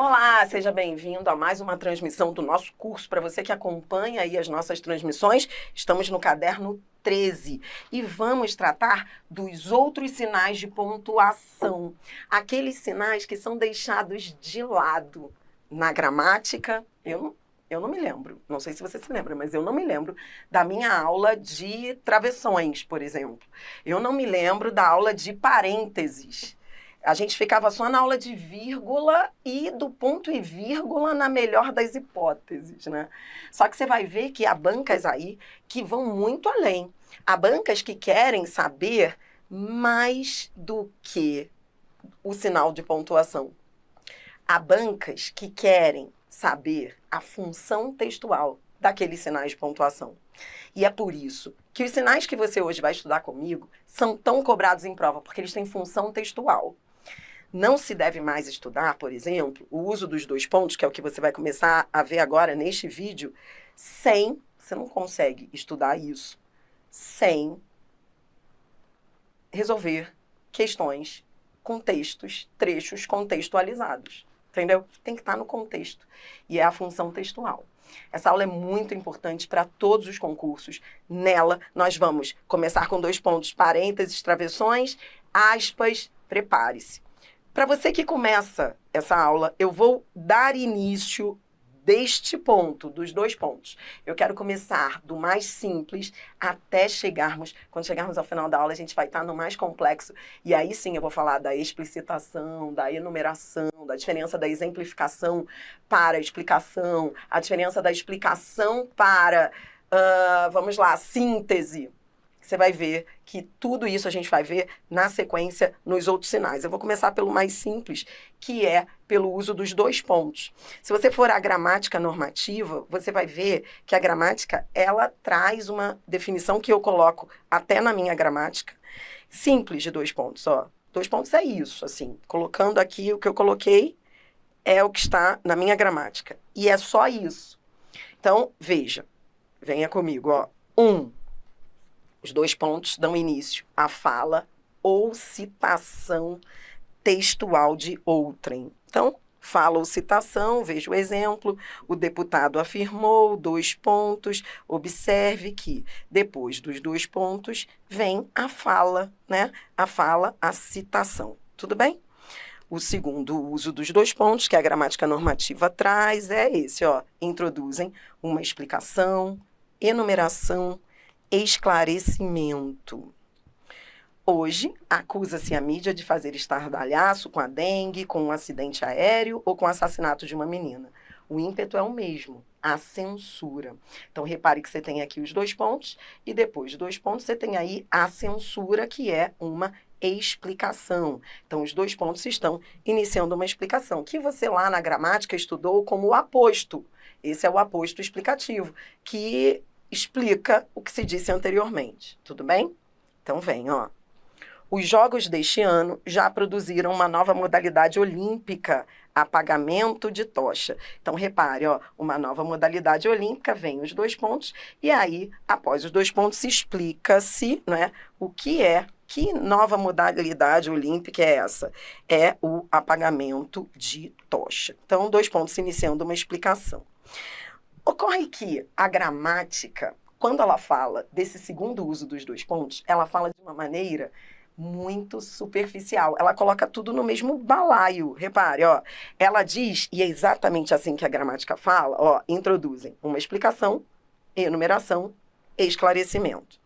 Olá, seja bem-vindo a mais uma transmissão do nosso curso. Para você que acompanha aí as nossas transmissões, estamos no caderno 13 e vamos tratar dos outros sinais de pontuação. Aqueles sinais que são deixados de lado na gramática. Eu não me lembro, não sei se você se lembra, mas eu não me lembro da minha aula de travessões, por exemplo. Eu não me lembro da aula de parênteses. A gente ficava só na aula de vírgula e do ponto e vírgula na melhor das hipóteses, né? Só que você vai ver que há bancas aí que vão muito além. Há bancas que querem saber mais do que o sinal de pontuação. Há bancas que querem saber a função textual daqueles sinais de pontuação. E é por isso que os sinais que você hoje vai estudar comigo são tão cobrados em prova, porque eles têm função textual. Não se deve mais estudar, por exemplo, o uso dos dois pontos, que é o que você vai começar a ver agora neste vídeo, você não consegue estudar isso sem resolver questões com textos, trechos contextualizados, entendeu? Tem que estar no contexto, e é a função textual. Essa aula é muito importante para todos os concursos. Nela, nós vamos começar com dois pontos, parênteses, travessões, aspas, prepare-se. Para você que começa essa aula, eu vou dar início deste ponto, dos dois pontos. Eu quero começar do mais simples até quando chegarmos ao final da aula, a gente vai estar no mais complexo. E aí sim eu vou falar da explicitação, da enumeração, da diferença da exemplificação para a explicação, a diferença da explicação para, síntese. Você vai ver que tudo isso a gente vai ver na sequência nos outros sinais. Eu vou começar pelo mais simples, que é pelo uso dos dois pontos. Se você for à gramática normativa, você vai ver que a gramática, ela traz uma definição que eu coloco até na minha gramática, simples de dois pontos. Ó. Dois pontos é isso, assim, colocando aqui o que eu coloquei é o que está na minha gramática. E é só isso. Então, veja, venha comigo, ó. Os dois pontos dão início à fala ou citação textual de outrem. Então, fala ou citação, veja o exemplo, o deputado afirmou, dois pontos, observe que depois dos dois pontos vem a fala, né? A fala, a citação. Tudo bem? O segundo uso dos dois pontos, que a gramática normativa traz, é esse, ó. Introduzem uma explicação, enumeração, esclarecimento. Hoje, acusa-se a mídia de fazer estardalhaço com a dengue, com um acidente aéreo ou com o assassinato de uma menina. O ímpeto é o mesmo, a censura. Então, repare que você tem aqui os dois pontos e depois de dois pontos você tem aí a censura, que é uma explicação. Então, os dois pontos estão iniciando uma explicação, que você lá na gramática estudou como o aposto. Esse é o aposto explicativo, que explica o que se disse anteriormente, tudo bem? Então vem, ó. Os jogos deste ano já produziram uma nova modalidade olímpica, apagamento de tocha. Então repare, ó, uma nova modalidade olímpica, vem os dois pontos, e aí, após os dois pontos, explica-se, né, que nova modalidade olímpica é essa? É o apagamento de tocha. Então, dois pontos iniciando uma explicação. Ocorre que a gramática, quando ela fala desse segundo uso dos dois pontos, ela fala de uma maneira muito superficial. Ela coloca tudo no mesmo balaio. Repare, ó. Ela diz, e é exatamente assim que a gramática fala, ó, introduzem uma explicação, enumeração e esclarecimento.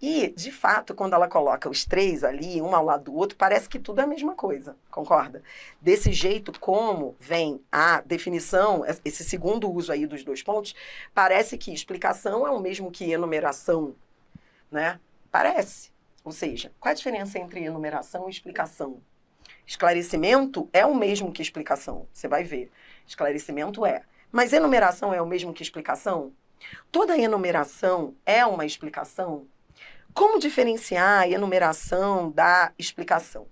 E, de fato, quando ela coloca os três ali, um ao lado do outro, parece que tudo é a mesma coisa, concorda? Desse jeito, como vem a definição, esse segundo uso aí dos dois pontos, parece que explicação é o mesmo que enumeração, né? Parece. Ou seja, qual é a diferença entre enumeração e explicação? Esclarecimento é o mesmo que explicação, você vai ver. Esclarecimento é. Mas enumeração é o mesmo que explicação? Toda enumeração é uma explicação? Como diferenciar a enumeração da explicação?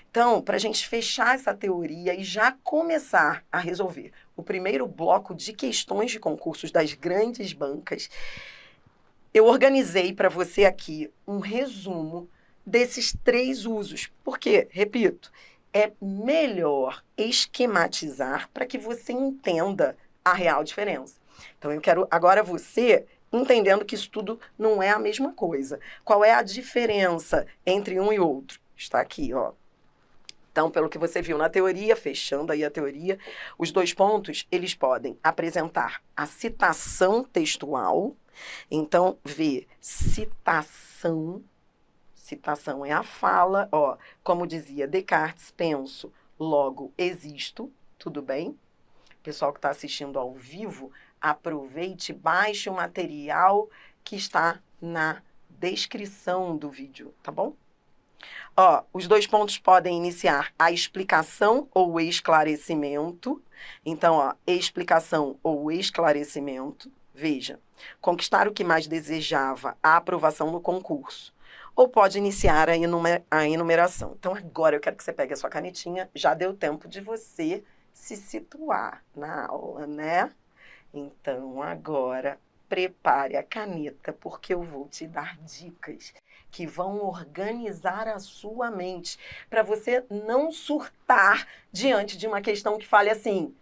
Então, para a gente fechar essa teoria e já começar a resolver o primeiro bloco de questões de concursos das grandes bancas, eu organizei para você aqui um resumo desses três usos. Por quê? Repito, é melhor esquematizar para que você entenda a real diferença. Então, eu quero agora você entendendo que isso tudo não é a mesma coisa. Qual é a diferença entre um e outro? Está aqui, ó. Então, pelo que você viu na teoria, fechando aí a teoria, os 2 pontos, eles podem apresentar a citação textual. Então, vê, citação é a fala, ó, como dizia Descartes, penso, logo existo, tudo bem? Pessoal que está assistindo ao vivo, aproveite, baixe o material que está na descrição do vídeo, tá bom? Ó, os 2 pontos podem iniciar a explicação ou esclarecimento. Então, ó, explicação ou esclarecimento. Veja, conquistar o que mais desejava, a aprovação no concurso. Ou pode iniciar a enumeração. Então, agora eu quero que você pegue a sua canetinha. Já deu tempo de você se situar na aula, né? Então, agora, prepare a caneta, porque eu vou te dar dicas que vão organizar a sua mente, para você não surtar diante de uma questão que fale assim,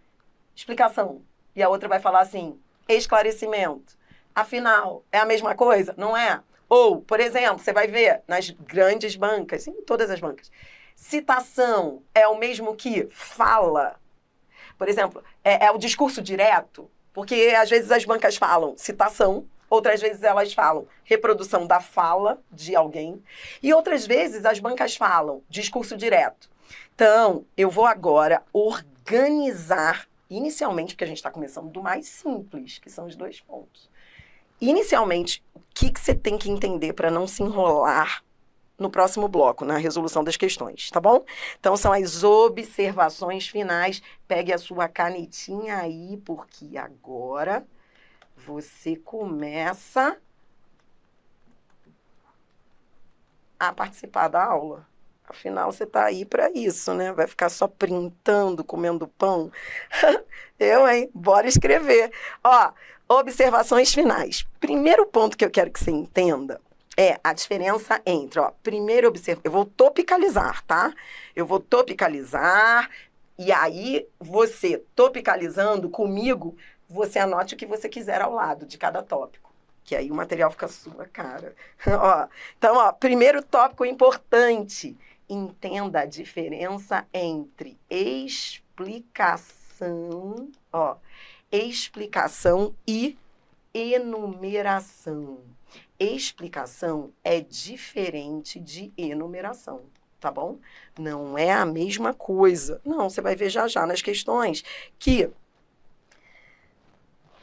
explicação, e a outra vai falar assim, esclarecimento. Afinal, é a mesma coisa, não é? Ou, por exemplo, você vai ver nas grandes bancas, em todas as bancas, citação é o mesmo que fala. Por exemplo, é o discurso direto, porque às vezes as bancas falam citação, outras vezes elas falam reprodução da fala de alguém, e outras vezes as bancas falam discurso direto. Então, eu vou agora organizar, inicialmente, porque a gente está começando do mais simples, que são os 2 pontos. Inicialmente, o que você tem que entender para não se enrolar no próximo bloco, na resolução das questões, tá bom? Então, são as observações finais. Pegue a sua canetinha aí, porque agora você começa a participar da aula. Afinal, você está aí para isso, né? Vai ficar só printando, comendo pão? Eu, hein? Bora escrever. Ó, observações finais. Primeiro ponto que eu quero que você entenda é a diferença entre, ó, primeiro eu vou topicalizar, tá? Eu vou topicalizar, e aí você, topicalizando comigo, você anote o que você quiser ao lado de cada tópico, que aí o material fica sua cara. Ó, então, ó, primeiro tópico importante, entenda a diferença entre explicação, ó, explicação e enumeração. Explicação é diferente de enumeração, tá bom? Não é a mesma coisa. Não, você vai ver já já nas questões que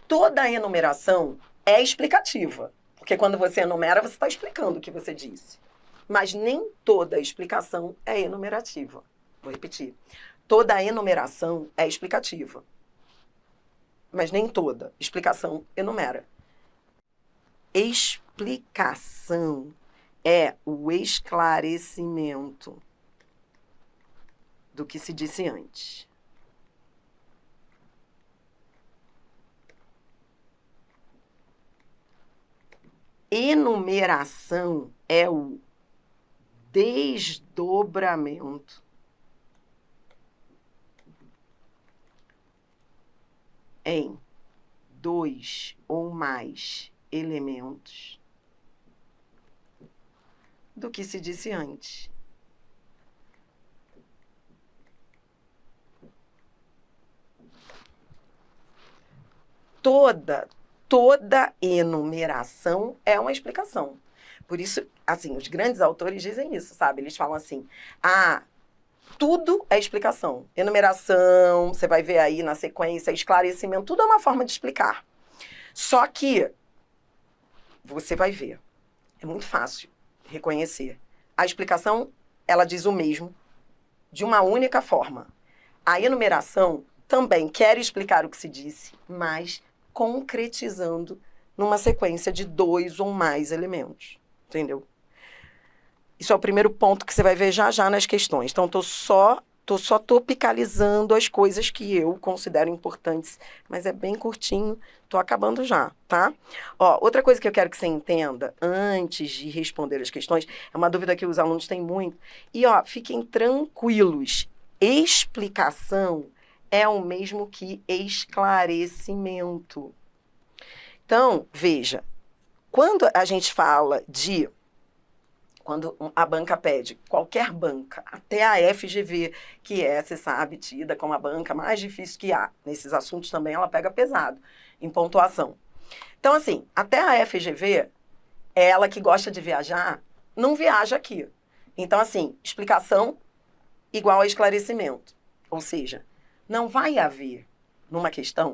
toda enumeração é explicativa, porque quando você enumera, você está explicando o que você disse. Mas nem toda explicação é enumerativa. Vou repetir. Toda enumeração é explicativa, mas nem toda explicação enumera. Explicação é o esclarecimento do que se disse antes. Enumeração é o desdobramento em 2 ou mais elementos do que se disse antes. Toda enumeração é uma explicação. Por isso, assim, os grandes autores dizem isso, sabe? Eles falam assim, tudo é explicação. Enumeração, você vai ver aí na sequência, esclarecimento, tudo é uma forma de explicar. Só que você vai ver, é muito fácil reconhecer. A explicação, ela diz o mesmo, de uma única forma. A enumeração também quer explicar o que se disse, mas concretizando numa sequência de 2 ou mais elementos. Entendeu? Isso é o primeiro ponto que você vai ver já já nas questões. Então, estou só topicalizando as coisas que eu considero importantes, mas é bem curtinho, estou acabando já, tá? Ó, outra coisa que eu quero que você entenda, antes de responder as questões, é uma dúvida que os alunos têm muito, e ó, fiquem tranquilos, explicação é o mesmo que esclarecimento. Então, veja, quando a gente fala de... Quando a banca pede, qualquer banca, até a FGV, que é, você sabe, tida como a banca mais difícil que há. Nesses assuntos também ela pega pesado, em pontuação. Então, assim, até a FGV, ela que gosta de viajar, não viaja aqui. Então, assim, explicação igual a esclarecimento. Ou seja, não vai haver, numa questão,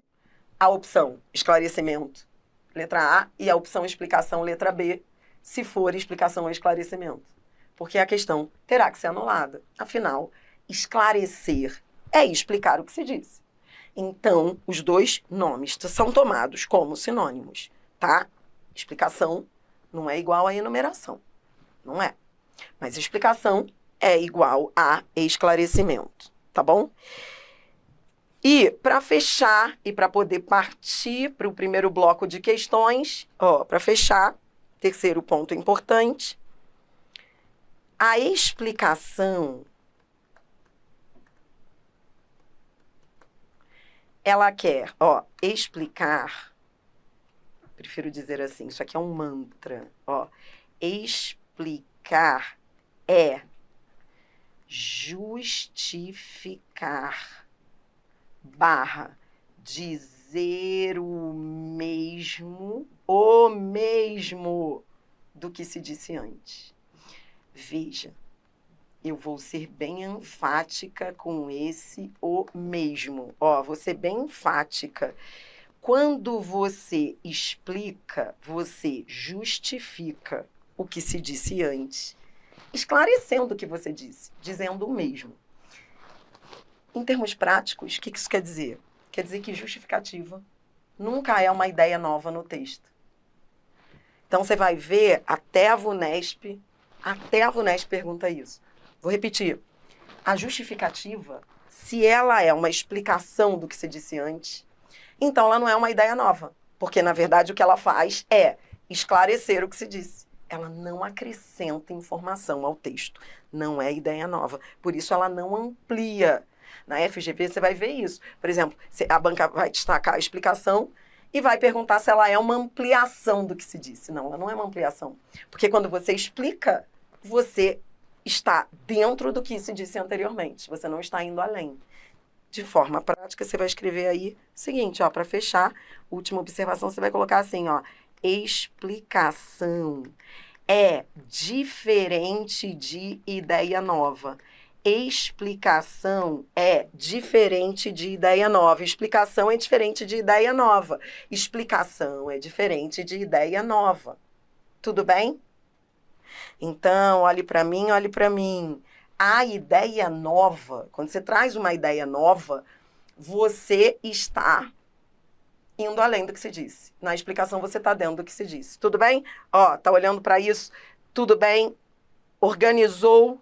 a opção esclarecimento, letra A, e a opção explicação, letra B, se for explicação ou esclarecimento. Porque a questão terá que ser anulada. Afinal, esclarecer é explicar o que se disse. Então, os dois nomes são tomados como sinônimos, tá? Explicação não é igual a enumeração. Não é. Mas explicação é igual a esclarecimento, tá bom? E, para fechar e para poder partir para o primeiro bloco de questões, para fechar, terceiro ponto importante, a explicação, ela quer, explicar, prefiro dizer assim, isso aqui é um mantra, explicar é justificar / dizer o mesmo do que se disse antes. Veja, eu vou ser bem enfática com esse o mesmo. Vou ser bem enfática. Quando você explica, você justifica o que se disse antes, esclarecendo o que você disse, dizendo o mesmo. Em termos práticos, o que isso quer dizer? Quer dizer que justificativa nunca é uma ideia nova no texto. Então, você vai ver, até a VUNESP pergunta isso. Vou repetir. A justificativa, se ela é uma explicação do que se disse antes, então ela não é uma ideia nova. Porque, na verdade, o que ela faz é esclarecer o que se disse. Ela não acrescenta informação ao texto. Não é ideia nova. Por isso, ela não amplia. Na FGV, você vai ver isso. Por exemplo, a banca vai destacar a explicação e vai perguntar se ela é uma ampliação do que se disse. Não, ela não é uma ampliação. Porque quando você explica, você está dentro do que se disse anteriormente. Você não está indo além. De forma prática, você vai escrever aí o seguinte, para fechar, última observação, você vai colocar assim, explicação é diferente de ideia nova. Explicação é diferente de ideia nova. Explicação é diferente de ideia nova. Explicação é diferente de ideia nova. Tudo bem? Então, olhe para mim, olhe para mim. A ideia nova, quando você traz uma ideia nova, você está indo além do que se disse. Na explicação, você está dentro do que se disse. Tudo bem? Tá olhando para isso? Tudo bem? Organizou?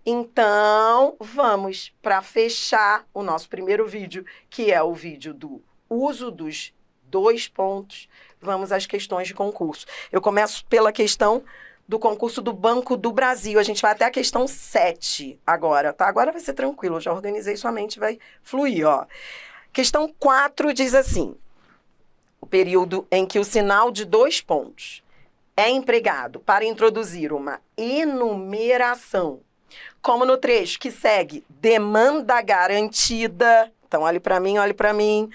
Então, vamos para fechar o nosso primeiro vídeo, que é o vídeo do uso dos 2 pontos. Vamos às questões de concurso. Eu começo pela questão do concurso do Banco do Brasil. A gente vai até a questão 7 agora, tá? Agora vai ser tranquilo, eu já organizei sua mente, vai fluir, Questão 4 diz assim: o período em que o sinal de 2 pontos é empregado para introduzir uma enumeração, como no trecho que segue, demanda garantida. Então, olhe para mim, olhe para mim.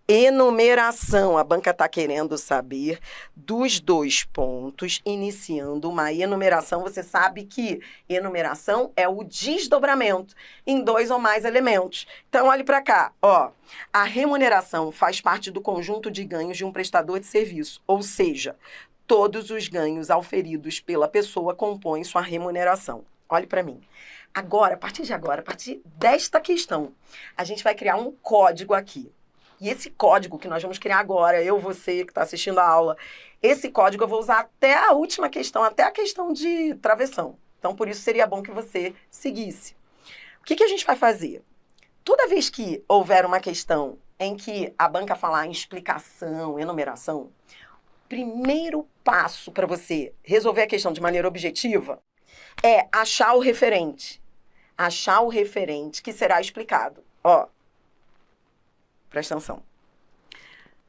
Enumeração. A banca está querendo saber dos 2 pontos, iniciando uma enumeração. Você sabe que enumeração é o desdobramento em 2 ou mais elementos. Então, olhe para cá. A remuneração faz parte do conjunto de ganhos de um prestador de serviço, ou seja, todos os ganhos auferidos pela pessoa compõem sua remuneração. Olhe para mim. Agora, a partir desta questão, a gente vai criar um código aqui. E esse código que nós vamos criar agora, você que está assistindo a aula, esse código eu vou usar até a última questão, até a questão de travessão. Então, por isso, seria bom que você seguisse. O que a gente vai fazer? Toda vez que houver uma questão em que a banca falar em explicação, enumeração, primeiro passo para você resolver a questão de maneira objetiva é achar o referente. achar o referente que será explicado. Ó, presta atenção.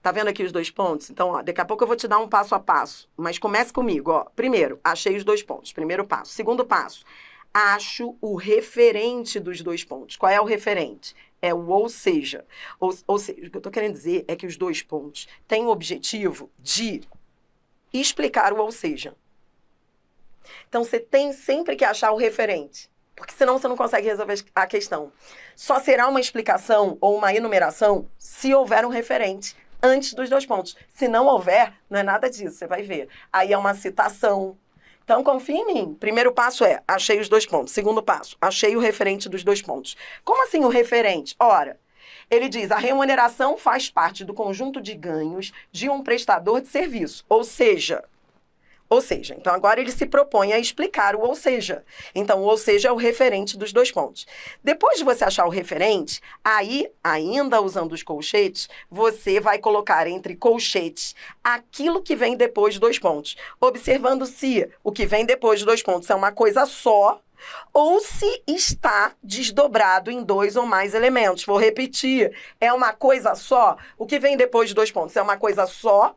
Tá vendo aqui os 2 pontos? Então, ó, daqui a pouco eu vou te dar um passo a passo, mas comece comigo, ó. Primeiro, achei os 2 pontos, primeiro passo. Segundo passo, acho o referente dos 2 pontos. Qual é o referente? É o ou seja. Ou seja, o que eu tô querendo dizer é que os 2 pontos têm o objetivo de explicar o ou seja. Então, você tem sempre que achar o referente, porque senão você não consegue resolver a questão. Só será uma explicação ou uma enumeração se houver um referente antes dos 2 pontos. Se não houver, não é nada disso, você vai ver. Aí é uma citação. Então, confia em mim. Primeiro passo é, achei os 2 pontos. Segundo passo, achei o referente dos 2 pontos. Como assim o referente? Ora, ele diz, a remuneração faz parte do conjunto de ganhos de um prestador de serviço. Ou seja, então agora ele se propõe a explicar o ou seja. Então, o ou seja é o referente dos 2 pontos. Depois de você achar o referente, aí, ainda usando os colchetes, você vai colocar entre colchetes aquilo que vem depois de 2 pontos. Observando se o que vem depois de 2 pontos é uma coisa só, ou se está desdobrado em 2 ou mais elementos. Vou repetir, é uma coisa só? O que vem depois de 2 pontos é uma coisa só?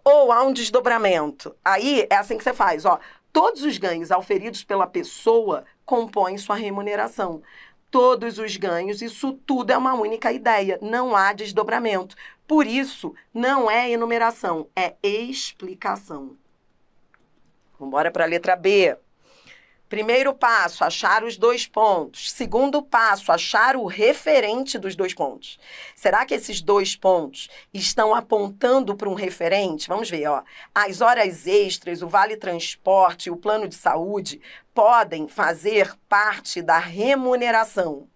Ou há um desdobramento? Aí é assim que você faz, ó. Todos os ganhos auferidos pela pessoa compõem sua remuneração. Todos os ganhos, isso tudo é uma única ideia. Não há desdobramento. Por isso, não é enumeração, é explicação. Vamos embora para a letra B. Primeiro passo, achar os 2 pontos. Segundo passo, achar o referente dos 2 pontos. Será que esses 2 pontos estão apontando para um referente? Vamos ver, ó. As horas extras, o vale transporte, o plano de saúde podem fazer parte da remuneração.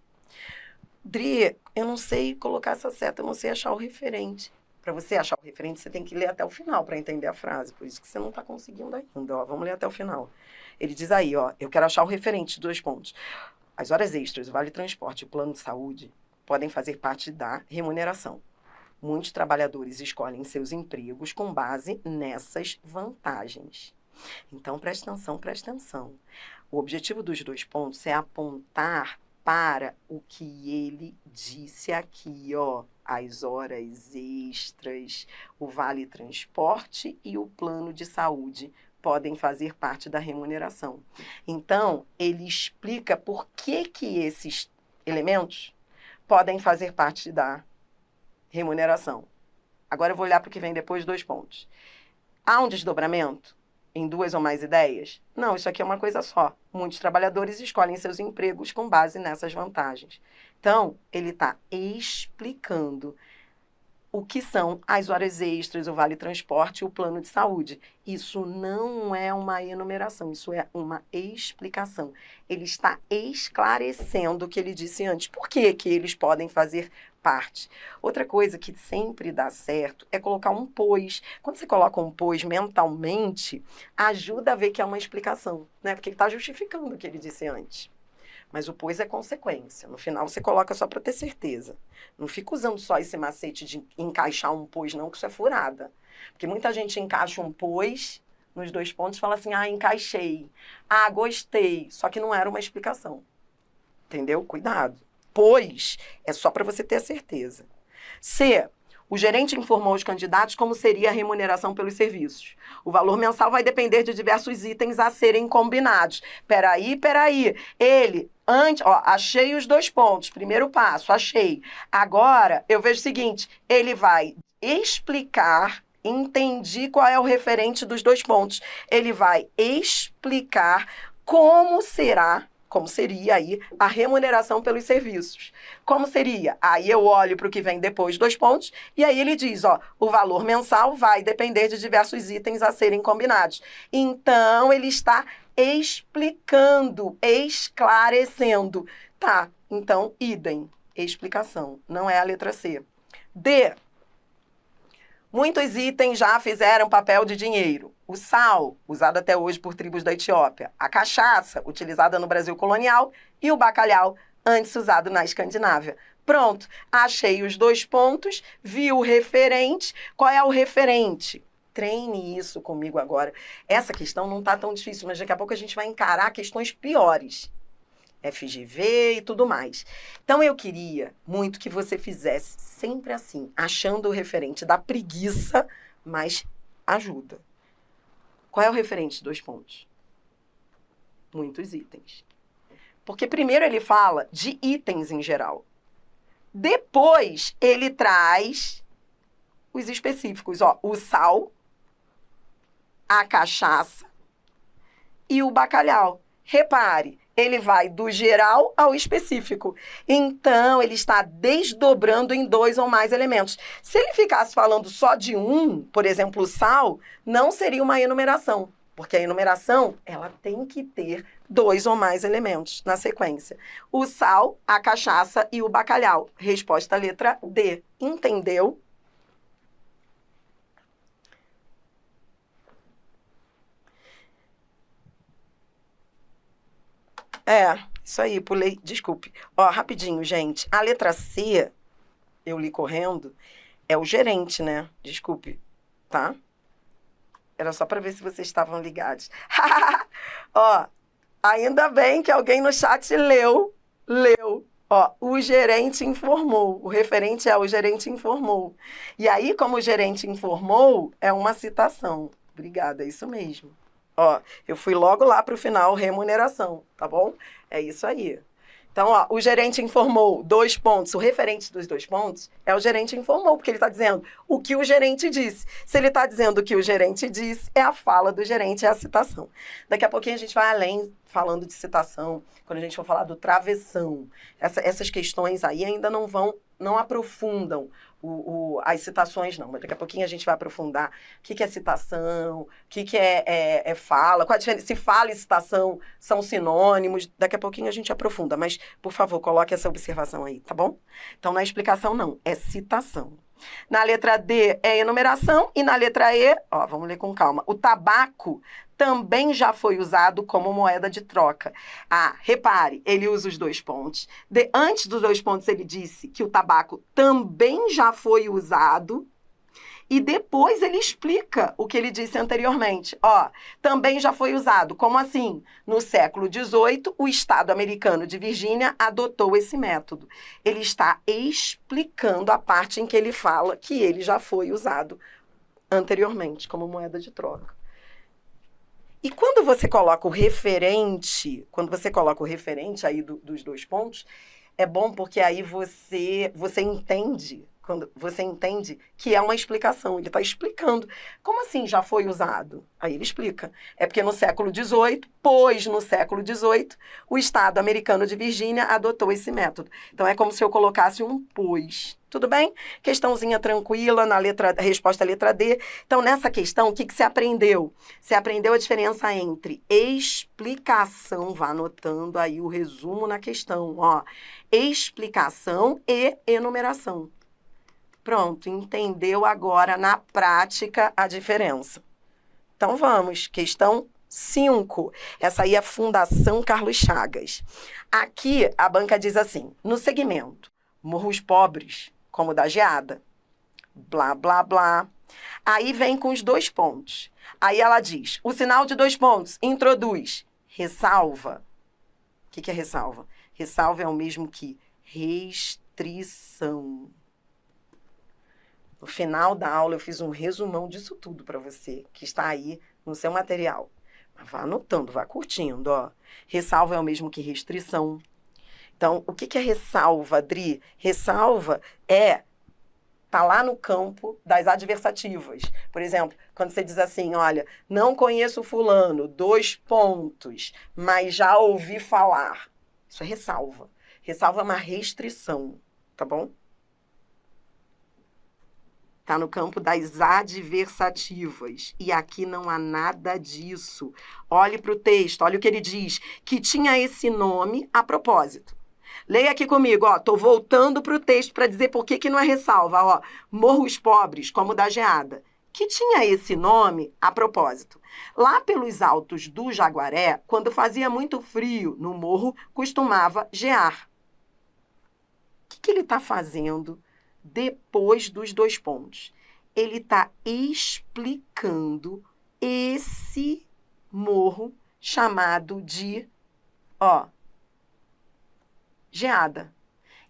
Dri, eu não sei colocar essa seta, eu não sei achar o referente. Para você achar o referente, você tem que ler até o final para entender a frase. Por isso que você não está conseguindo ainda, ó. Vamos ler até o final. Ele diz aí, ó, eu quero achar o referente de 2 pontos. As horas extras, o vale transporte e o plano de saúde podem fazer parte da remuneração. Muitos trabalhadores escolhem seus empregos com base nessas vantagens. Então, presta atenção, presta atenção. O objetivo dos 2 pontos é apontar para o que ele disse aqui, ó. As horas extras, o vale transporte e o plano de saúde podem fazer parte da remuneração. Então, ele explica por que esses elementos podem fazer parte da remuneração. Agora eu vou olhar para o que vem depois de 2 pontos. Há um desdobramento em 2 ou mais ideias? Não, isso aqui é uma coisa só. Muitos trabalhadores escolhem seus empregos com base nessas vantagens. Então, ele está explicando o que são as horas extras, o vale transporte e o plano de saúde. Isso não é uma enumeração, isso é uma explicação. Ele está esclarecendo o que ele disse antes. Por que eles podem fazer parte? Outra coisa que sempre dá certo é colocar um pois. Quando você coloca um pois mentalmente, ajuda a ver que é uma explicação, né? Porque ele está justificando o que ele disse antes. Mas o pois é consequência. No final, você coloca só para ter certeza. Não fica usando só esse macete de encaixar um pois, não, que isso é furada. Porque muita gente encaixa um pois nos 2 pontos e fala assim, encaixei. Gostei. Só que não era uma explicação. Entendeu? Cuidado. Pois é só para você ter a certeza. C. O gerente informou os candidatos como seria a remuneração pelos serviços. O valor mensal vai depender de diversos itens a serem combinados. Peraí. Ele, achei os 2 pontos. Primeiro passo, achei. Agora, eu vejo o seguinte, ele vai explicar, entendi qual é o referente dos 2 pontos. Ele vai explicar como seria aí a remuneração pelos serviços. Como seria? Aí eu olho para o que vem depois, 2 pontos, e aí ele diz, o valor mensal vai depender de diversos itens a serem combinados. Então, ele está explicando, esclarecendo. Tá, então, idem, explicação. Não é a letra C. D. Muitos itens já fizeram papel de dinheiro. O sal, usado até hoje por tribos da Etiópia. A cachaça, utilizada no Brasil colonial. E o bacalhau, antes usado na Escandinávia. Pronto, achei os 2 pontos, vi o referente. Qual é o referente? Treine isso comigo agora. Essa questão não está tão difícil, mas daqui a pouco a gente vai encarar questões piores. FGV e tudo mais. Então, eu queria muito que você fizesse sempre assim, achando o referente da preguiça, mas ajuda. Qual é o referente de 2 pontos? Muitos itens. Porque primeiro ele fala de itens em geral. Depois, ele traz os específicos. Ó, o sal, a cachaça e o bacalhau. Repare, ele vai do geral ao específico. Então, ele está desdobrando em 2 ou mais elementos. Se ele ficasse falando só de um, por exemplo, o sal, não seria uma enumeração. Porque a enumeração, ela tem que ter 2 ou mais elementos na sequência. O sal, a cachaça e o bacalhau. Resposta letra D. Entendeu? Isso aí, pulei. Desculpe. Ó, rapidinho, gente. A letra C, eu li correndo, é o gerente, né? Desculpe, tá? Era só para ver se vocês estavam ligados. Ó, ainda bem que alguém no chat leu. Ó, o gerente informou. O referente é o gerente informou. E aí, como o gerente informou, é uma citação. Obrigada, é isso mesmo. Ó, eu fui logo lá para o final, remuneração, tá bom? É isso aí. Então, ó, o gerente informou 2 pontos. O referente dos 2 pontos é o gerente informou, porque ele está dizendo o que o gerente disse. Se ele está dizendo o que o gerente disse, é a fala do gerente, é a citação. Daqui a pouquinho a gente vai além, falando de citação, quando a gente for falar do travessão. Essas questões aí ainda não aprofundam as citações, não. Mas daqui a pouquinho a gente vai aprofundar o que é citação, o que é fala, qual a diferença, se fala e citação são sinônimos. Daqui a pouquinho a gente aprofunda, mas, por favor, coloque essa observação aí, tá bom? Então, na explicação, não, é citação. Na letra D é enumeração e na letra E, ó, vamos ler com calma, o tabaco também já foi usado como moeda de troca. Ah, repare, ele usa os 2 pontos. Antes dos 2 pontos, ele disse que o tabaco também já foi usado. E depois ele explica o que ele disse anteriormente. Ó, também já foi usado. Como assim? No século XVIII, o Estado americano de Virgínia adotou esse método. Ele está explicando a parte em que ele fala que ele já foi usado anteriormente como moeda de troca. E quando você coloca o referente, aí dos 2 pontos, é bom porque aí você entende, quando você entende que é uma explicação. Ele está explicando. Como assim já foi usado? Aí ele explica. É porque no século XVIII, no século XVIII, o Estado americano de Virgínia adotou esse método. Então, é como se eu colocasse um pois. Tudo bem? Questãozinha tranquila, resposta letra D. Então, nessa questão, o que você aprendeu? Você aprendeu a diferença entre explicação, vá anotando aí o resumo na questão, ó. Explicação e enumeração. Pronto, entendeu agora na prática a diferença. Então, vamos, questão 5. Essa aí é a Fundação Carlos Chagas. Aqui, a banca diz assim, no segmento, morros pobres, como da geada, blá, blá, blá. Aí vem com os 2 pontos. Aí ela diz, o sinal de 2 pontos introduz ressalva. O que é ressalva? Ressalva é o mesmo que restrição. No final da aula eu fiz um resumão disso tudo para você, que está aí no seu material. Mas vá anotando, vá curtindo, ó. Ressalva é o mesmo que restrição. Então, o que é ressalva, Adri? Ressalva tá lá no campo das adversativas. Por exemplo, quando você diz assim, olha, não conheço fulano, 2 pontos, mas já ouvi falar. Isso é ressalva. Ressalva é uma restrição, tá bom? Tá no campo das adversativas. E aqui não há nada disso. Olhe para o texto, olha o que ele diz. Que tinha esse nome a propósito. Leia aqui comigo, ó. Tô voltando para o texto para dizer por que não é ressalva, ó. Morros pobres, como da geada. Que tinha esse nome a propósito. Lá pelos altos do Jaguaré, quando fazia muito frio no morro, costumava gear. O que ele está fazendo depois dos 2 pontos? Ele está explicando esse morro chamado de, ó, Geada.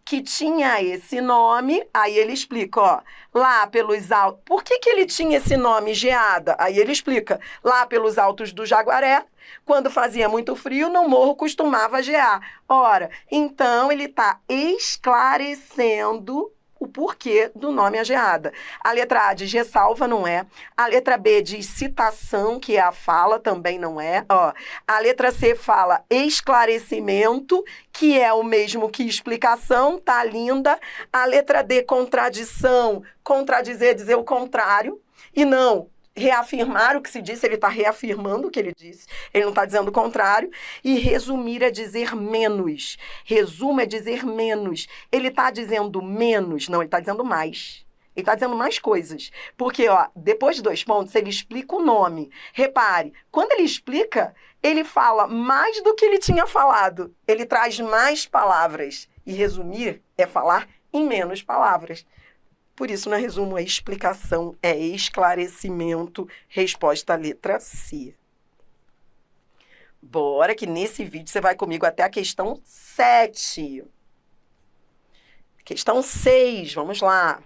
Que tinha esse nome, aí ele explica, ó, lá pelos altos... Por que ele tinha esse nome, Geada? Aí ele explica, lá pelos altos do Jaguaré, quando fazia muito frio, no morro costumava gear. Ora, então ele está esclarecendo o porquê do nome a geada. A letra A diz ressalva, não é. A letra B diz citação, que é a fala, também não é. Ó, a letra C fala esclarecimento, que é o mesmo que explicação, tá linda. A letra D, contradição, contradizer é dizer o contrário. E não reafirmar o que se disse, ele está reafirmando o que ele disse, ele não está dizendo o contrário. E resumir é dizer menos. Resumo é dizer menos. Ele está dizendo menos? Não, ele está dizendo mais. Ele está dizendo mais coisas. Porque, ó, depois de 2 pontos, ele explica o nome. Repare, quando ele explica, ele fala mais do que ele tinha falado. Ele traz mais palavras. E resumir é falar em menos palavras. Por isso, no resumo, a explicação é esclarecimento, resposta letra C. Bora que nesse vídeo você vai comigo até a questão 7. Questão 6, vamos lá.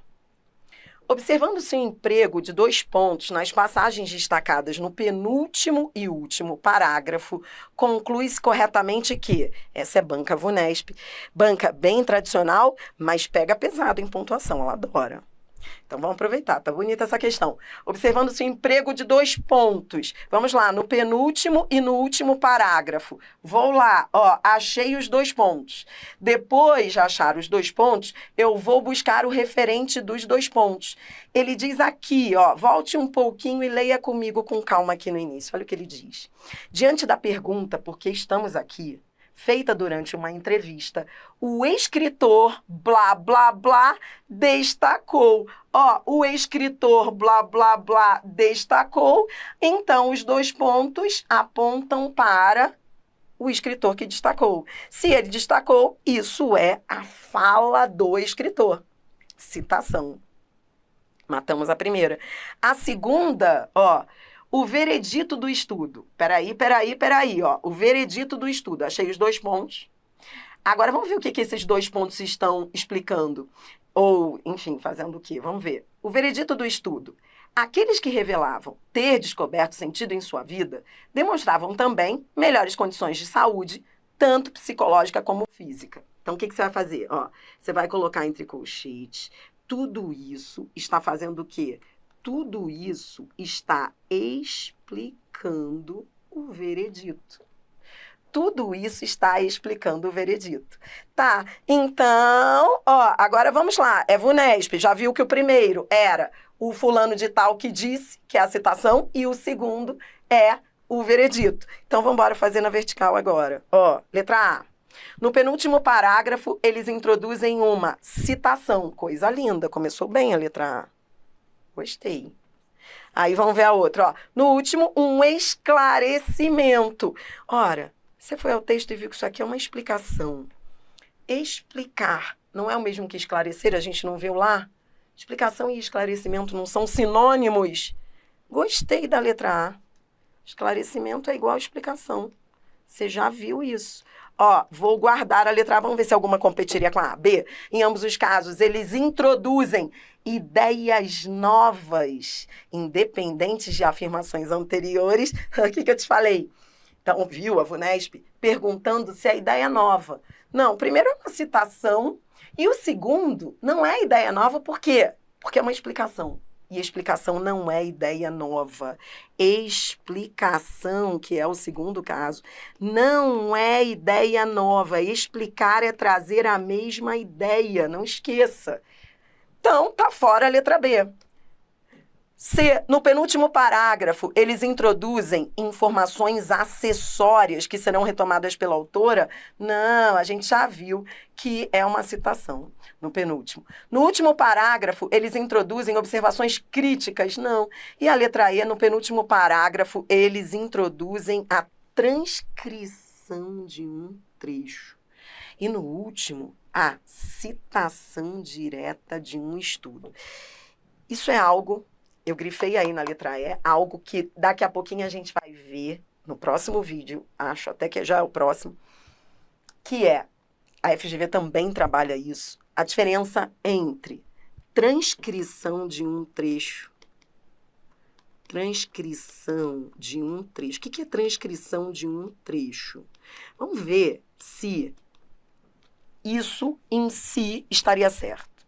Observando-se um emprego de 2 pontos nas passagens destacadas no penúltimo e último parágrafo, conclui-se corretamente que essa é banca VUNESP, banca bem tradicional, mas pega pesado em pontuação, ela adora. Então, vamos aproveitar, tá bonita essa questão. Observando-se o emprego de 2 pontos. Vamos lá, no penúltimo e no último parágrafo. Vou lá, ó, achei os 2 pontos. Depois de achar os 2 pontos, eu vou buscar o referente dos 2 pontos. Ele diz aqui, ó, volte um pouquinho e leia comigo com calma aqui no início. Olha o que ele diz. Diante da pergunta, por que estamos aqui, feita durante uma entrevista, o escritor blá, blá, blá destacou. Ó, o escritor blá, blá, blá destacou, então os 2 pontos apontam para o escritor que destacou. Se ele destacou, isso é a fala do escritor. Citação. Matamos a primeira. A segunda, ó, o veredito do estudo. Peraí, ó. O veredito do estudo. Achei os 2 pontos. Agora, vamos ver o que esses 2 pontos estão explicando. Ou, enfim, fazendo o quê? Vamos ver. O veredito do estudo. Aqueles que revelavam ter descoberto sentido em sua vida demonstravam também melhores condições de saúde, tanto psicológica como física. Então, o que você vai fazer? Ó, você vai colocar entre colchetes. Tudo isso está fazendo o quê? Tudo isso está explicando o veredito. Tudo isso está explicando o veredito. Tá, então, ó, agora vamos lá. É VUNESP, já viu que o primeiro era o fulano de tal que disse, que é a citação, e o segundo é o veredito. Então, vamos embora fazer na vertical agora. Ó, letra A. No penúltimo parágrafo, eles introduzem uma citação. Coisa linda, começou bem a letra A. Gostei. Aí vamos ver a outra, ó. No último, um esclarecimento. Ora, você foi ao texto e viu que isso aqui é uma explicação. Explicar não é o mesmo que esclarecer, a gente não viu lá? Explicação e esclarecimento não são sinônimos? Gostei da letra A. Esclarecimento é igual a explicação. Você já viu isso. Ó, vou guardar a letra A, vamos ver se alguma competiria com a B. Em ambos os casos, eles introduzem ideias novas, independentes de afirmações anteriores. O que eu te falei? Então, viu a VUNESP perguntando se é ideia nova. Não, o primeiro é uma citação e o segundo não é ideia nova, por quê? Porque é uma explicação. E explicação não é ideia nova. Explicação, que é o segundo caso, não é ideia nova. Explicar é trazer a mesma ideia, não esqueça. Então, tá fora a letra B. C, no penúltimo parágrafo, eles introduzem informações acessórias que serão retomadas pela autora? Não, a gente já viu que é uma citação no penúltimo. No último parágrafo, eles introduzem observações críticas? Não. E a letra E, no penúltimo parágrafo, eles introduzem a transcrição de um trecho. E no último, a citação direta de um estudo. Isso é algo... Eu grifei aí na letra E, algo que daqui a pouquinho a gente vai ver no próximo vídeo, acho até que já é o próximo, que é A FGV também trabalha isso. A diferença entre transcrição de um trecho. Transcrição de um trecho. O que é transcrição de um trecho? Vamos ver se isso em si estaria certo.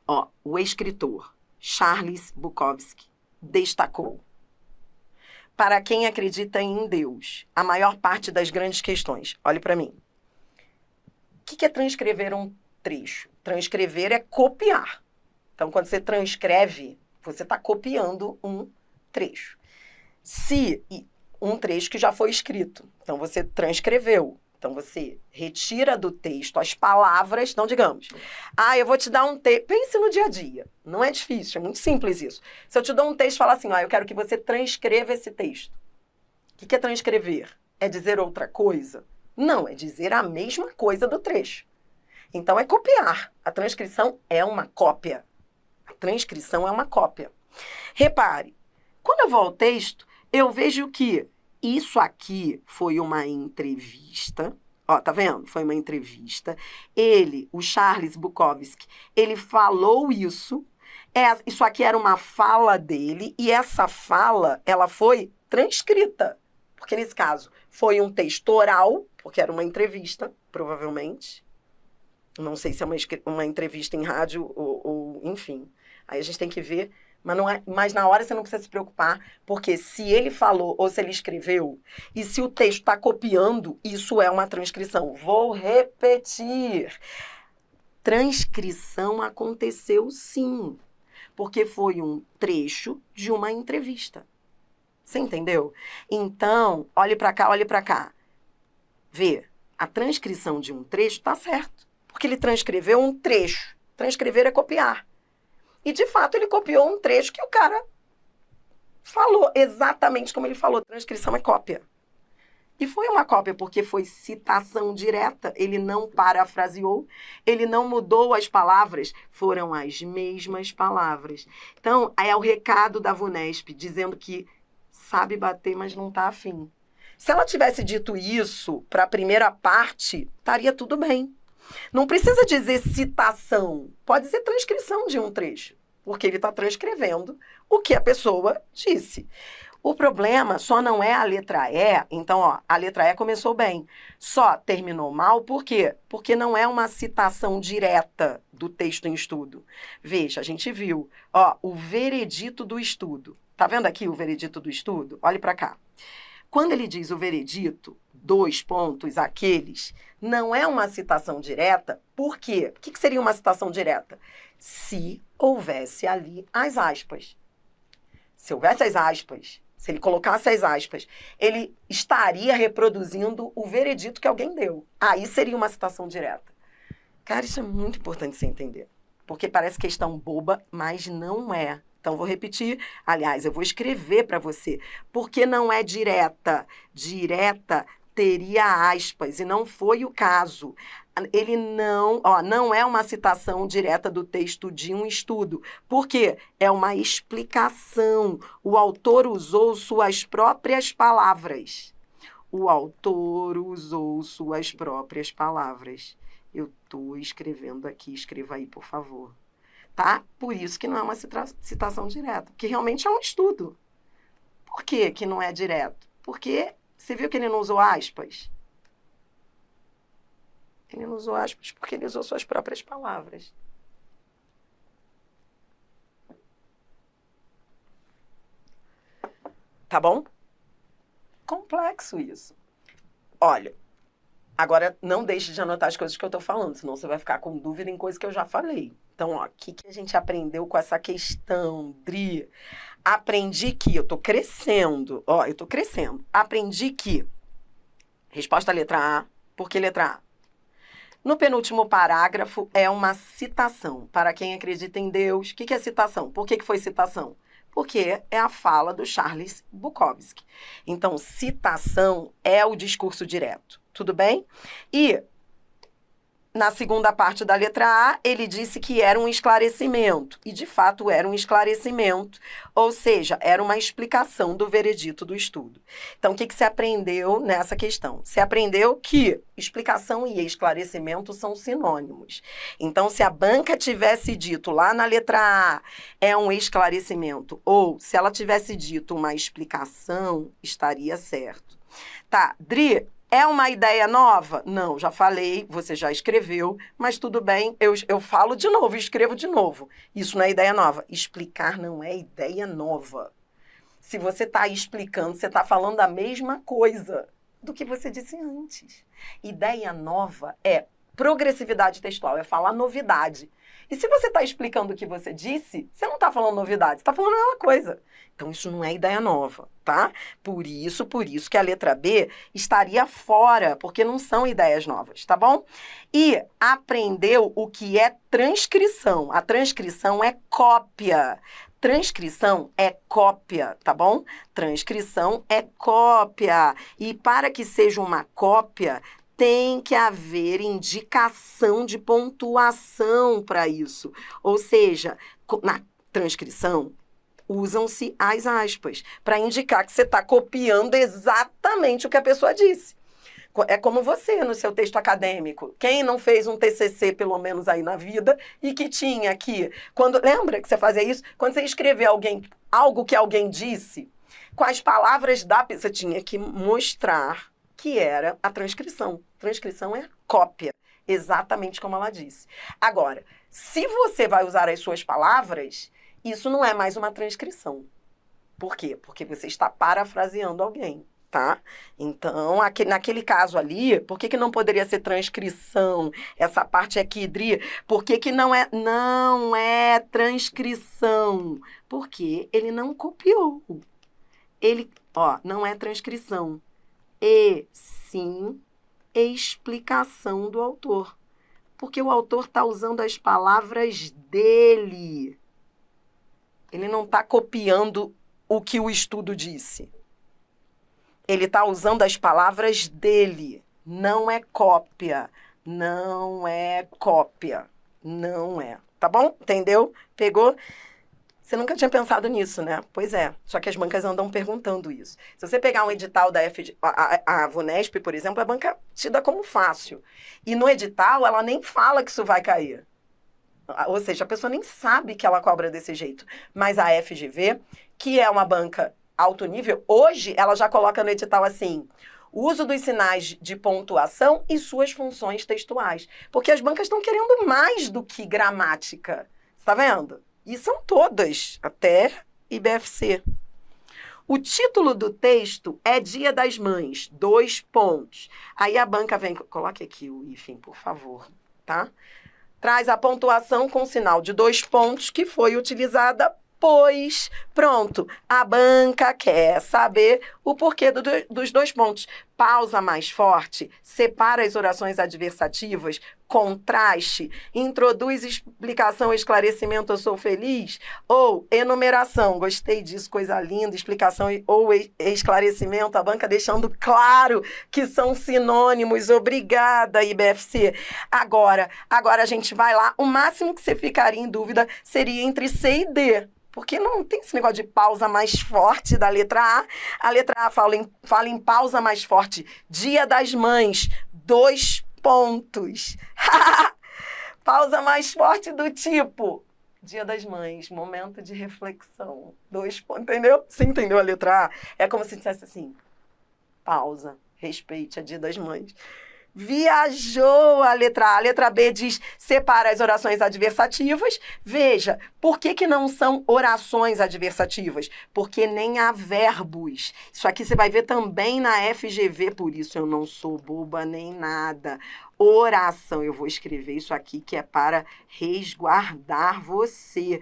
Ó, o escritor Charles Bukowski destacou: para quem acredita em Deus, a maior parte das grandes questões. Olhe para mim. O que é transcrever um trecho? Transcrever é copiar. Então, quando você transcreve, você está copiando um trecho. Se um trecho que já foi escrito, então você transcreveu. Então, você retira do texto as palavras, então, digamos, eu vou te dar um texto. Pense no dia a dia. Não é difícil, é muito simples isso. Se eu te dou um texto e falar assim, eu quero que você transcreva esse texto. O que é transcrever? É dizer outra coisa? Não, é dizer a mesma coisa do trecho. Então, é copiar. A transcrição é uma cópia. A transcrição é uma cópia. Repare, quando eu vou ao texto, eu vejo que isso aqui foi uma entrevista. Ó, tá vendo? Foi uma entrevista. Ele, o Charles Bukowski, ele falou isso. Isso aqui era uma fala dele e essa fala, ela foi transcrita. Porque nesse caso, foi um texto oral, porque era uma entrevista, provavelmente. Não sei se é uma entrevista em rádio ou enfim. Aí a gente tem que ver. Mas na hora você não precisa se preocupar, porque se ele falou ou se ele escreveu, e se o texto está copiando, isso é uma transcrição. Vou repetir. Transcrição aconteceu sim, porque foi um trecho de uma entrevista. Você entendeu? Então, olhe para cá, olhe para cá. Vê, a transcrição de um trecho está certo, porque ele transcreveu um trecho. Transcrever é copiar. E, de fato, ele copiou um trecho que o cara falou exatamente como ele falou. Transcrição é cópia. E foi uma cópia porque foi citação direta. Ele não parafraseou, ele não mudou as palavras, foram as mesmas palavras. Então, é o recado da VUNESP, dizendo que sabe bater, mas não está afim. Se ela tivesse dito isso para a primeira parte, estaria tudo bem. Não precisa dizer citação, pode dizer transcrição de um trecho, porque ele está transcrevendo o que a pessoa disse. O problema só não é a letra E, então, a letra E começou bem, só terminou mal, por quê? Porque não é uma citação direta do texto em estudo. Veja, a gente viu, o veredito do estudo. Tá vendo aqui o veredito do estudo? Olhe para cá. Quando ele diz o veredito, 2 pontos, aqueles, não é uma citação direta, por quê? O que seria uma citação direta? Se houvesse ali as aspas. Se houvesse as aspas, se ele colocasse as aspas, ele estaria reproduzindo o veredito que alguém deu. Aí seria uma citação direta. Cara, isso é muito importante você entender. Porque parece questão boba, mas não é. Então, vou repetir. Aliás, eu vou escrever para você. Porque não é direta. Direta teria aspas, e não foi o caso. Ele não é uma citação direta do texto de um estudo. Por quê? É uma explicação. O autor usou suas próprias palavras. O autor usou suas próprias palavras. Eu estou escrevendo aqui, escreva aí, por favor. Tá? Por isso que não é uma citação direta, porque realmente é um estudo. Por que que não é direto? Porque você viu que ele não usou aspas? Ele não usou aspas porque ele usou suas próprias palavras. Tá bom? Complexo isso. Olha, agora não deixe de anotar as coisas que eu tô falando, senão você vai ficar com dúvida em coisas que eu já falei. Então, o que a gente aprendeu com essa questão, Dri? Aprendi que eu tô crescendo. Eu tô crescendo. Aprendi que... Resposta à letra A. Por que letra A? No penúltimo parágrafo é uma citação. Para quem acredita em Deus, o que é citação? Por que foi citação? Porque é a fala do Charles Bukowski. Então, citação é o discurso direto. Tudo bem? E Na segunda parte da letra A, ele disse que era um esclarecimento. E, de fato, era um esclarecimento. Ou seja, era uma explicação do veredito do estudo. Então, o que você aprendeu nessa questão? Você aprendeu que explicação e esclarecimento são sinônimos. Então, se a banca tivesse dito lá na letra A é um esclarecimento, ou se ela tivesse dito uma explicação, estaria certo. Tá, Dri, é uma ideia nova? Não, já falei, você já escreveu, mas tudo bem, eu falo de novo, escrevo de novo. Isso não é ideia nova. Explicar não é ideia nova. Se você está explicando, você está falando a mesma coisa do que você disse antes. Ideia nova é progressividade textual, é falar novidade. E se você está explicando o que você disse, você não está falando novidade, você está falando a mesma coisa. Então, isso não é ideia nova, tá? Por isso que a letra B estaria fora, porque não são ideias novas, tá bom? E aprendeu o que é transcrição. A transcrição é cópia. Transcrição é cópia, tá bom? Transcrição é cópia. E para que seja uma cópia, tem que haver indicação de pontuação para isso. Ou seja, na transcrição, usam-se as aspas para indicar que você está copiando exatamente o que a pessoa disse. É como você no seu texto acadêmico. Quem não fez um TCC, pelo menos aí na vida, e que tinha aqui... Lembra que você fazia isso? Quando você escrevia algo que alguém disse, com as palavras você tinha que mostrar que era a transcrição. Transcrição é cópia, exatamente como ela disse. Agora, se você vai usar as suas palavras, isso não é mais uma transcrição. Por quê? Porque você está parafraseando alguém, tá? Então, naquele caso ali, por que não poderia ser transcrição? Essa parte aqui, Dri, por que não é transcrição? Porque ele não copiou. Não é transcrição. E sim explicação do autor. Porque o autor está usando as palavras dele. Ele não está copiando o que o estudo disse. Ele está usando as palavras dele. Não é cópia. Não é cópia. Não é. Tá bom? Entendeu? Pegou? Você nunca tinha pensado nisso, né? Pois é. Só que as bancas andam perguntando isso. Se você pegar um edital da a VUNESP, por exemplo, a banca tida como fácil. E no edital, ela nem fala que isso vai cair. Ou seja, a pessoa nem sabe que ela cobra desse jeito. Mas a FGV, que é uma banca alto nível, hoje ela já coloca no edital assim, uso dos sinais de pontuação e suas funções textuais. Porque as bancas estão querendo mais do que gramática. Você tá vendo? E são todas, até IBFC. O título do texto é Dia das Mães, 2 pontos. Aí a banca vem, coloque aqui o hífen, por favor, tá? Traz a pontuação com sinal de 2 pontos que foi utilizada, pois, pronto, a banca quer saber o porquê dos 2 pontos. Pausa mais forte, separa as orações adversativas, contraste, introduz explicação, esclarecimento, eu sou feliz, ou enumeração, gostei disso, coisa linda, explicação ou esclarecimento, a banca deixando claro que são sinônimos, obrigada, IBFC. Agora a gente vai lá, o máximo que você ficaria em dúvida seria entre C e D, porque não tem esse negócio de pausa mais forte da letra A. A letra A fala em pausa mais forte. Dia das Mães, 2 pontos. Pausa mais forte do tipo Dia das Mães, momento de reflexão. 2 pontos, entendeu? Você entendeu a letra A? É como se dissesse assim, pausa, respeite a Dia das Mães. Viajou a letra A. A letra B diz, separa as orações adversativas. Veja, por que não são orações adversativas? Porque nem há verbos. Isso aqui você vai ver também na FGV, por isso eu não sou boba nem nada. Oração, eu vou escrever isso aqui que é para resguardar você.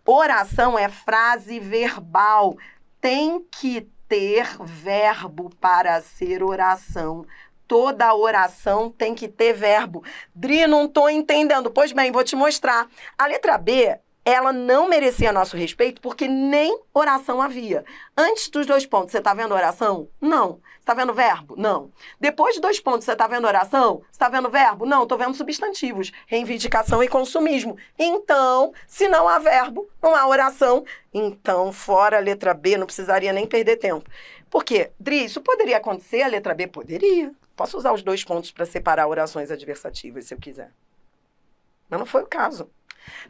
Oração é frase verbal. Tem que ter verbo para ser oração. Toda oração tem que ter verbo. Dri, não estou entendendo. Pois bem, vou te mostrar. A letra B ela não merecia nosso respeito porque nem oração havia. Antes dos 2 pontos, você está vendo oração? Não. Você está vendo verbo? Não. Depois de 2 pontos, você está vendo oração? Você está vendo verbo? Não, estou vendo substantivos, reivindicação e consumismo. Então, se não há verbo, não há oração. Então, fora a letra B, não precisaria nem perder tempo. Por quê? Dri, isso poderia acontecer? A letra B poderia. Posso usar os 2 pontos para separar orações adversativas, se eu quiser. Mas não foi o caso.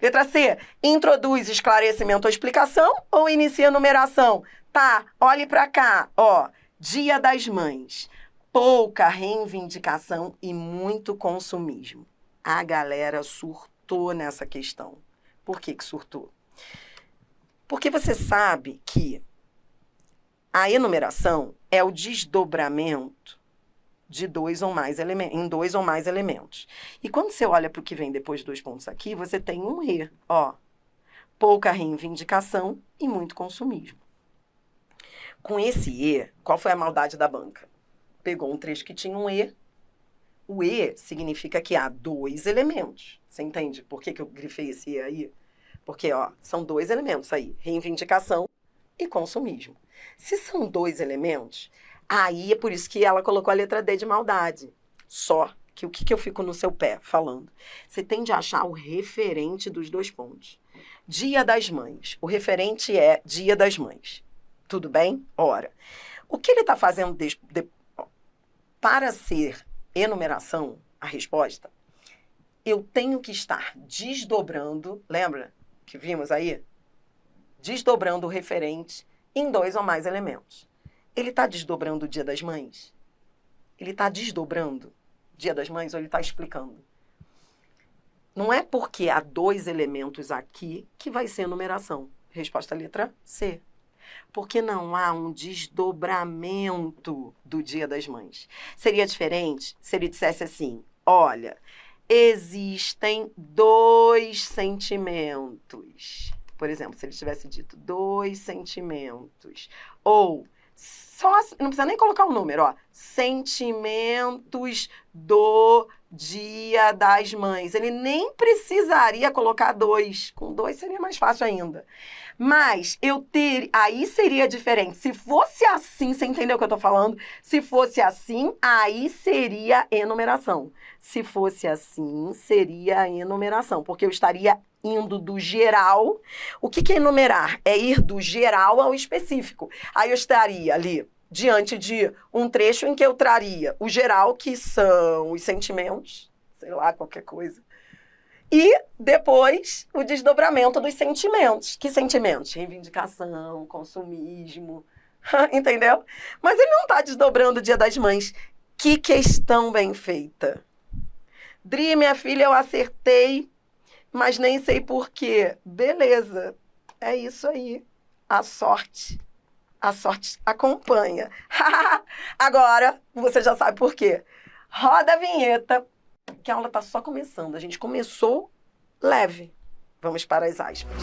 Letra C, introduz esclarecimento ou explicação ou inicia numeração? Tá, olhe para cá, ó, Dia das Mães, pouca reivindicação e muito consumismo. A galera surtou nessa questão. Por que surtou? Porque você sabe que a enumeração é o desdobramento de 2 ou mais elementos, em 2 ou mais elementos. E quando você olha para o que vem depois de 2 pontos aqui, você tem um E, ó. Pouca reivindicação e muito consumismo. Com esse E, qual foi a maldade da banca? Pegou um trecho que tinha um E. O E significa que há 2 elementos. Você entende por que eu grifei esse E aí? Porque, ó, são 2 elementos aí, reivindicação e consumismo. Se são 2 elementos, aí é por isso que ela colocou a letra D de maldade. Só que o que eu fico no seu pé falando? Você tem de achar o referente dos 2 pontos. Dia das Mães. O referente é Dia das Mães. Tudo bem? Ora, o que ele está fazendo para ser enumeração, a resposta, eu tenho que estar desdobrando, lembra que vimos aí? Desdobrando o referente em 2 ou mais elementos. Ele está desdobrando o Dia das Mães? Ele está desdobrando o Dia das Mães ou ele está explicando? Não é porque há 2 elementos aqui que vai ser numeração. Resposta letra C. Porque não há um desdobramento do Dia das Mães. Seria diferente se ele dissesse assim, olha, existem 2 sentimentos. Por exemplo, se ele tivesse dito 2 sentimentos. Ou só, não precisa nem colocar um número, ó. Sentimentos do Dia das Mães. Ele nem precisaria colocar 2. Com 2 seria mais fácil ainda. Mas aí seria diferente. Se fosse assim, você entendeu o que eu tô falando? Se fosse assim, aí seria enumeração. Se fosse assim, seria enumeração. Porque eu estaria indo do geral. O que é enumerar? É ir do geral ao específico. Aí eu estaria ali diante de um trecho em que eu traria o geral, que são os sentimentos, sei lá, qualquer coisa. E depois o desdobramento dos sentimentos. Que sentimentos? Reivindicação, consumismo, entendeu? Mas ele não está desdobrando o Dia das Mães. Que questão bem feita. Dri, minha filha, eu acertei, mas nem sei por quê. Beleza, é isso aí. A sorte acompanha. Agora, você já sabe por quê. Roda a vinheta, que a aula está só começando. A gente começou leve. Vamos para as aspas.